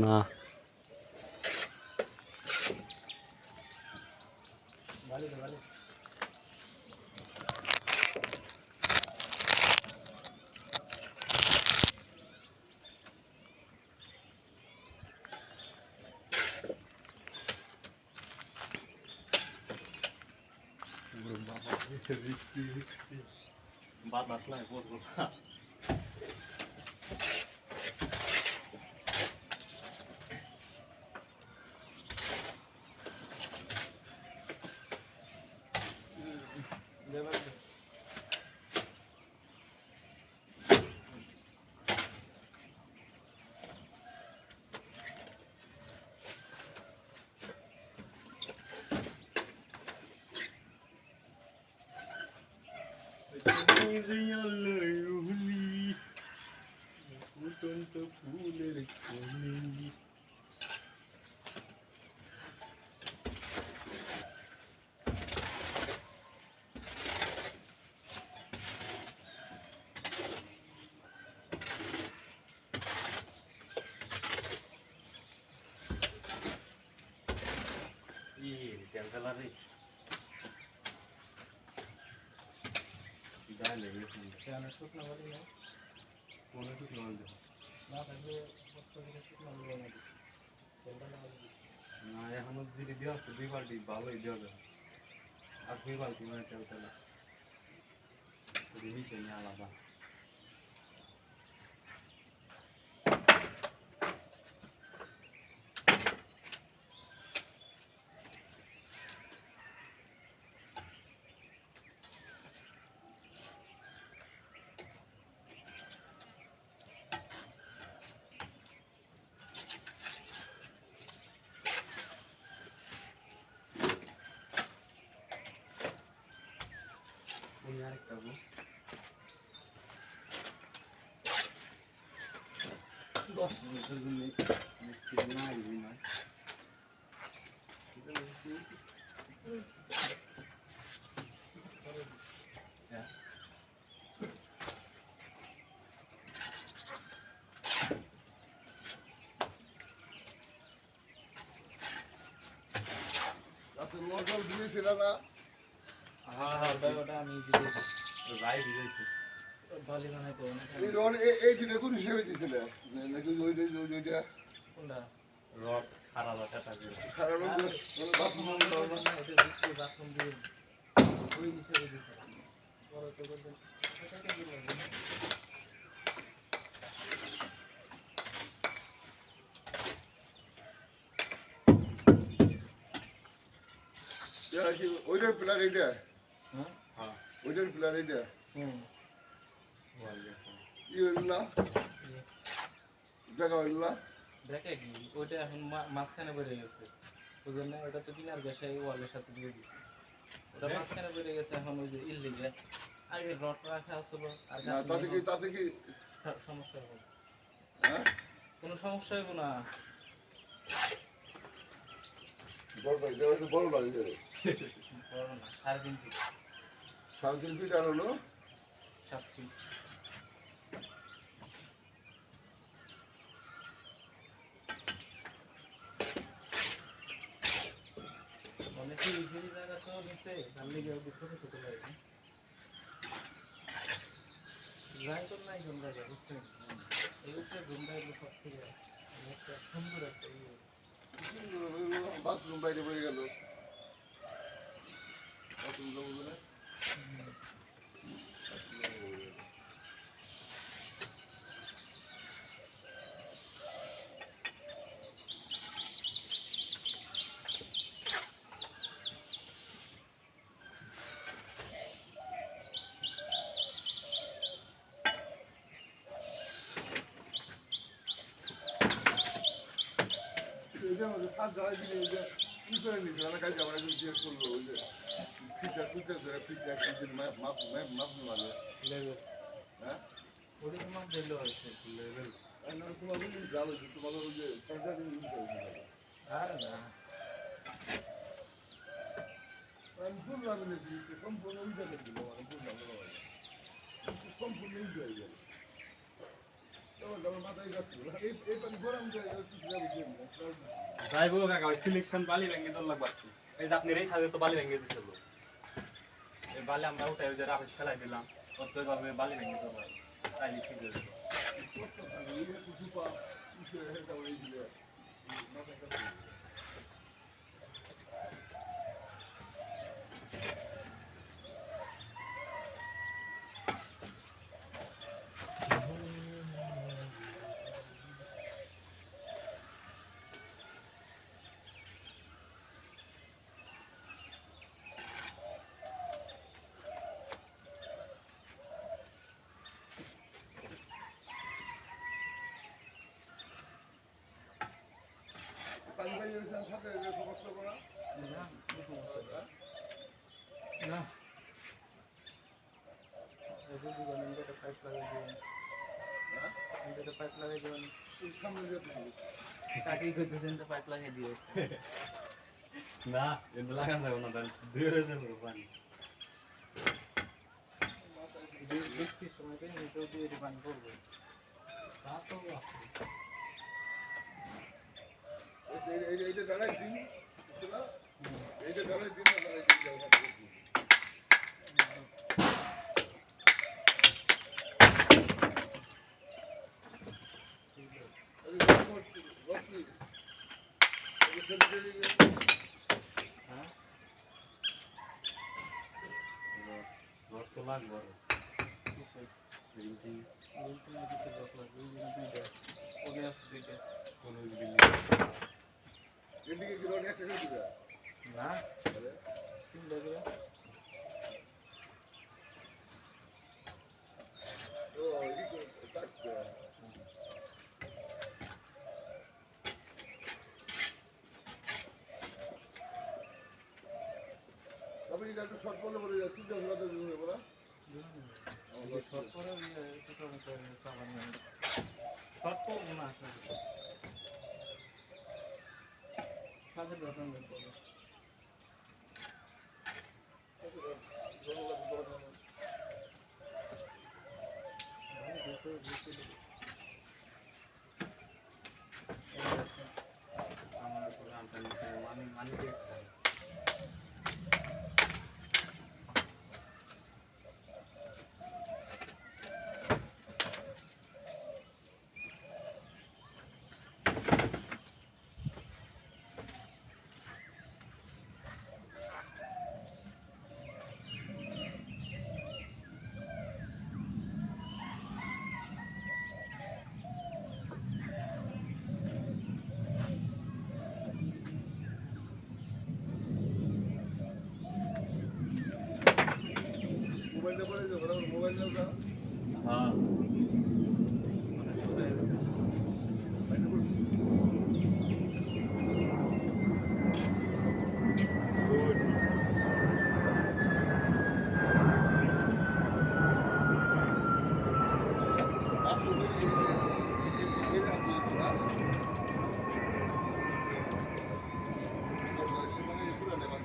না বাদ আসলে করবো না ফুলের কলি ক্যান্সালারে ডালে গেছে কেন শুকনো বলি না কোনো শুকনো বলতে না থাকলে কষ্ট করে শুকনো বলি না এখনো ধীরে দিয়ে আসছে 2 বালতি ভালোই দেওয়া যাবে আর 2 বালতি মানে তেল তেলা জিনিস নিয়ে আলাদা আরেকটা 10 মিনিটের জন্য মিষ্টি না দিবি না লজল দিয়েছিল না হ্যাঁ হ্যাঁ ওটা আমি দিয়েছি রাই দিয়েছি ভালো বানাইতে এই রড এই দিনে কোন হিসেবে দিছিল নাকি ওইটা কোনটা রড খারাপ কাটা দিয়ে খারাপ বাথরুম না এটা দিচ্ছি বাথরুম দিয়ে ওই হিসেবে দিছে বড় তো করবেন এটাকে দিলাম ওইটার প্ল্যান এইটা হ্যাঁ ওইটার প্ল্যান এইটা ই হইল না দেখা হইল না দেখে কি ওইটা এখন মাঝখানে বেড়ে গেছে বুঝলেন না ওটা তো কিনার গ্যাসে ওয়ালের সাথে দিয়ে দিচ্ছে ওটা মাঝখানে বেড়ে গেছে এখন ওই যে ইল্লিগে আগে রড রাখা আসলো আর তাতে কি সমস্যা হবে হ্যাঁ কোনো সমস্যা হবে না বড় লাগে বড় না 3.5 ফিট 3.5 ফিট আর হলো 7 ফিট অনেক ইজিলি জায়গা তো নিচে তার লিগে ওই ছোট ছোট লাগে যাই তো নাই কোন জায়গা বুঝছেন এই উপরে ঘুমটাই সব থেকে একটা সুন্দর একটা বাথরুম বাইরে পড়ে গেল বাথরুম যাবো না সাত জ্বালাই দিলে কি করে নিচ্ছে না কালকে আমার একজন জিজ্ঞেস করলো ওই যে ফিচার সুইচার ধরে ফিচার একদিন মাপ ভালো হ্যাঁ ওদের মাপ দিলে হয়েছে লেভেল তোমার ভালো তোমার ওই যে সেন্টারিং ইউজ করে আর না আমি বললাম সম্পূর্ণ উল্টা করে দিল সম্পূর্ণ উল্টা হয়ে গেল এই পানি গরম যায় কিছু বুঝি না যাইবো কাকা ওই সিলেকশন বালি ভেঙে তোর লাগবে এই যে আপনার এই সাইডে তো বালি ভেঙে দিছিল এই বালি আমরা উঠাই ওই যে রাফে ফেলাই দিলাম অত ভাবে বালি ভেঙে তোর লাগবে তাই লিখে দিল কষ্ট থাকে এই কিছু পা কিছু এটা ওই দিলে মাথা কাছে পানি পাই এর সাথে যে সমস্যা করা না এই যে দিবেন এটা পাইপ লাগাই দিবেন হ্যাঁ এটা পাইপ লাগাই দিবেন এই সামনে যে পানি কাকেই কইতেছেন তো পাইপ লাগাই দিও না এগুলো লাগান যাবে না তাহলে দূরে যাবে পানি বৃষ্টির সময় তো নিতেও দিয়ে পানি পড়বে তা তো এইটা ডালাই দিন এইটা ডালাই দিন না ডালাই দিন যাও হ্যাঁ রক্ত লাগবে কিসে প্রিন্টিং বলতে না দিতে লোক লাগবে দুইটা ওকে আছে দুইটা কোন বিল্ডিং এদিকে কি রড একটা করে দিবা না তিন লাগে ও এদিকে টাক তবে এটা একটু শর্ট করলে বলে যায় চুলটা ঘোরাতে দিবে বলা শর্ট করে ছোট মতো সাবান নেই শর্ট করবো না আসলে কাজের ঘটনা করবো আমার উপরে আমটা নিচে মানি দিয়ে মোবাইলটা পড়ে যাবে ওরা মোবাইলটা হ্যাঁ বাইরে পড়ে গুড আপনি এই রাতে মানে পুরো নেবা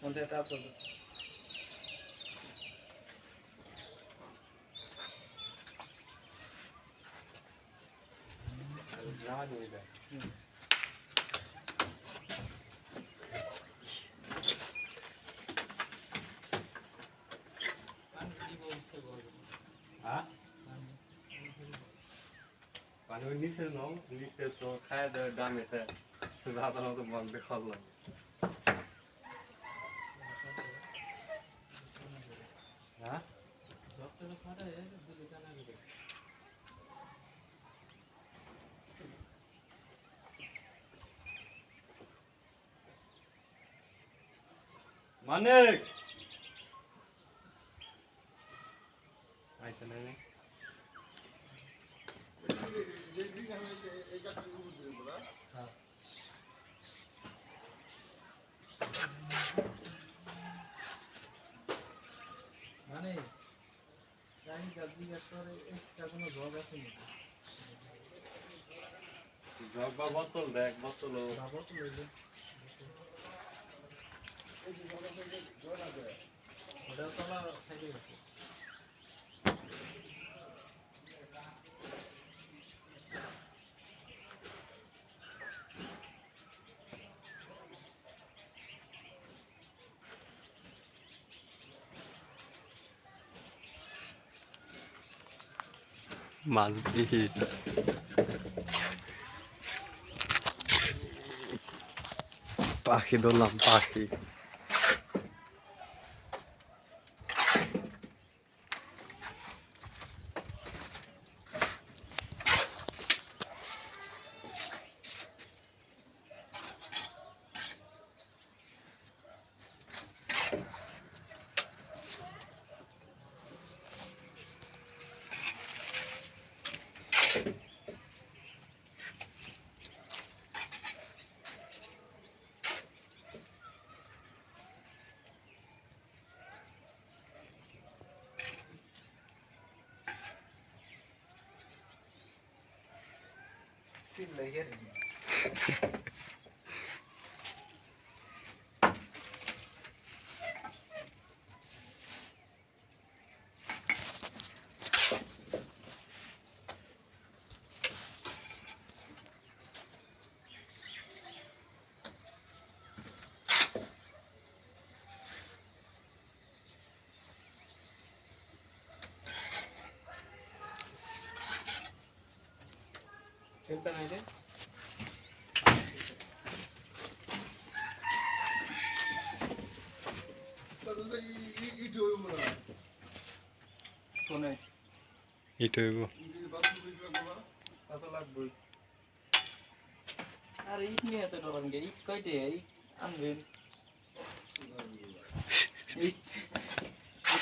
সন্ধ্যা কাজ করবে জামা দিয়ে দেয় হ্যাঁ পানি ওই নিচে নাও নিচে তো খায় দেয় ডামেতে যাতার মতো মন দেখাল লাগে হ্যাঁ যত মানিক আইছে না রে? এই কাজটা করবো তো এগুলা। মানে চাহিদা জিজ্ঞাসা করে একটা কোনো জব আছে নাকি? জগ বা বোতল দেখ, বোতল ভাবো তো লইলে ওটা তলা থেকে গেছে। মাছ দিয়ে পাখি ধরলাম, পাখি। খেলতে নাই রে তাহলে ইট হইব না। কোনে এটা হইব। বাথরুম বিক্রি করবা। কত লাগবে? আর ইট নিয়ে এত ডরান গে? ইট কয়টে? ইট আনবেন ইট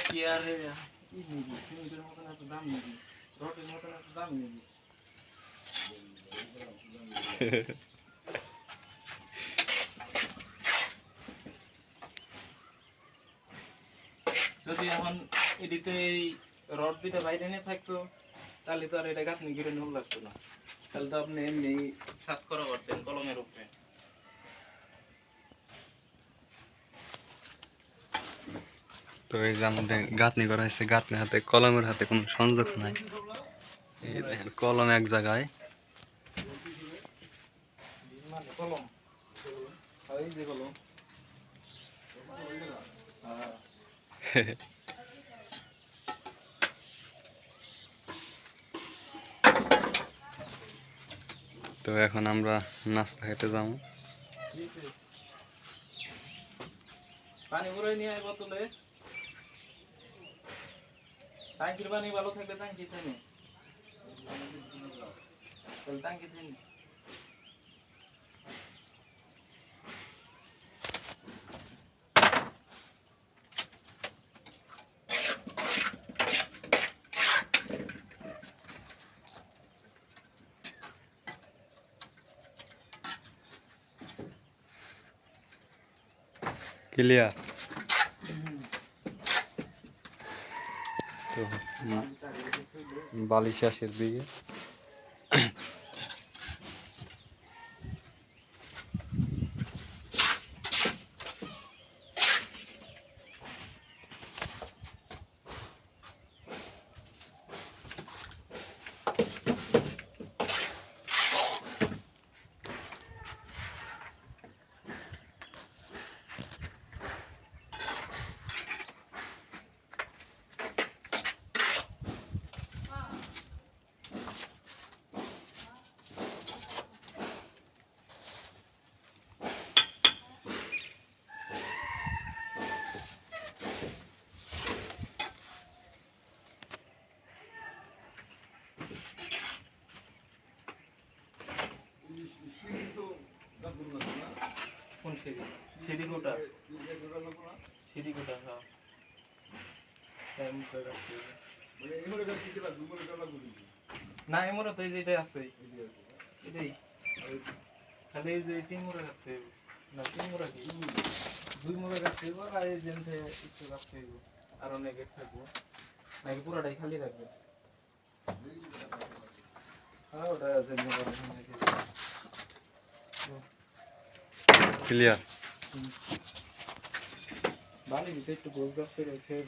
কি আর ইট নিবি? সিমেন্টের মতন এত দাম নিবি? রডের মতন এত দাম নিবি? যদি এখন এদিকে এই রড দুইটা বাইরে নিয়ে থাকতো তাহলে তো আর এটা গাঁথনি ঘিরে নেওয়া লাগতো না, তাহলে তো আপনি এমনি সাত করা পারতেন কলমের উপরে। তো এই যে আমাদের গাঁথনি করা হয়েছে, গাঁথনির হাতে কলমের হাতে কোনো সংযোগ নাই। এই দেখেন কলম এক জায়গায়, মানে কলম এই যে কলম তো এখন আমরা নাস্তা খেতে যাবো। পানি ভরে নিয়ে আয় বোতলে। ট্যাঙ্কির পানি ভালো থাকলে ট্যাঙ্কি থেমে, তাহলে ট্যাঙ্কি থেমে। ক্লিয়ার। তো বালি শেষের দিকে। সিঁড়ি গোটা সিঁড়ি গোটা হ্যাঁ টাইম করে রাখতে হবে। মানে এমন একটা কি লাগবে মনে করা লাগবে না এমরা তো এই যে এটা আছে এটাই খালি এই যে 3 মোড়া রাখতে হবে না 3 মোড়া কি 2 মোড়া রাখতে হবে আর এই যেতে একটু রাখতে হবে আর অনেক গেট থাকবে নাকি পুরোটাই খালি রাখবে হ্যাঁ ওটা আছে মোড়া ক্লিয়ার বাড়ি ভিতরে একটু গোছ গাছ করে খেয়ে